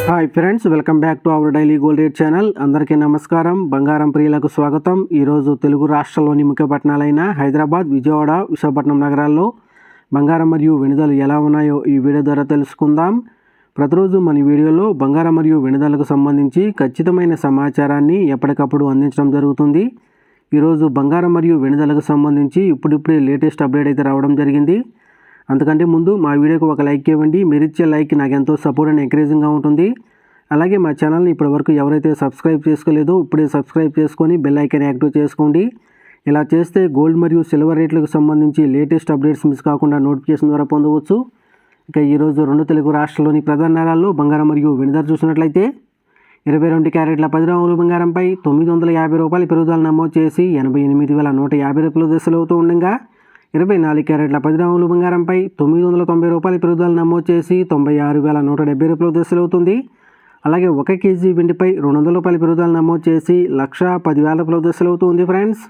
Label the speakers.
Speaker 1: Hi friends, welcome back to our daily gold rate channel. అందరికీ నమస్కారం. బంగారం ప్రియులకు స్వాగతం. ఈరోజు తెలుగు రాష్ట్రాల్లోని ముఖ్య పట్టణాలైన హైదరాబాద్, విజయవాడ, విశాఖపట్నం నగరాల్లో బంగారం మరియు వెనుదలు ఎలా ఉన్నాయో ఈ వీడియో ద్వారా తెలుసుకుందాం. ప్రతిరోజు మన వీడియోలో బంగారం మరియు వెనుదలకు సంబంధించి ఖచ్చితమైన సమాచారాన్ని ఎప్పటికప్పుడు అందించడం జరుగుతుంది. ఈరోజు బంగారం మరియు వెనుదలకు సంబంధించి ఇప్పుడిప్పుడే లేటెస్ట్ అప్డేట్ అయితే రావడం జరిగింది. అంతకంటే ముందు మా వీడియోకి ఒక లైక్ ఇవ్వండి. మీరు ఇచ్చే లైక్ నాకు ఎంతో సపోర్ట్ అండ్ ఎంకరేజింగ్గా ఉంటుంది. అలాగే మా ఛానల్ని ఇప్పటివరకు ఎవరైతే సబ్స్క్రైబ్ చేసుకోలేదో ఇప్పుడే సబ్స్క్రైబ్ చేసుకొని బెల్ ఐకాన్ యాక్టివ్ చేసుకోండి. ఇలా చేస్తే గోల్డ్ మరియు సిల్వర్ రేట్లకు సంబంధించి లేటెస్ట్ అప్డేట్స్ మిస్ కాకుండా నోటిఫికేషన్ ద్వారా పొందవచ్చు. ఇక ఈరోజు రెండు తెలుగు రాష్ట్రాల్లోని ప్రధాన నగరాల్లో బంగారం మరియు వెండి ధర చూసినట్లయితే 22 క్యారెట్ల 10 గ్రాముల బంగారంపై 950 రూపాయల పెరుగుదల నమోదు చేసి 88,150 రూపాయల దశలు అవుతూ ఉండగా 24 క్యారెట్ల 10 గ్రాముల బంగారంపై 990 రూపాయల పెరుగుదల నమోదు చేసి 96,170 రూపాయల దశలు అవుతుంది. అలాగే 1 కేజీ వెండిపై 200 రూపాయల పెరుగుదల నమోదు చేసి 1,10,000 రూపాయల దశలు అవుతుంది ఫ్రెండ్స్.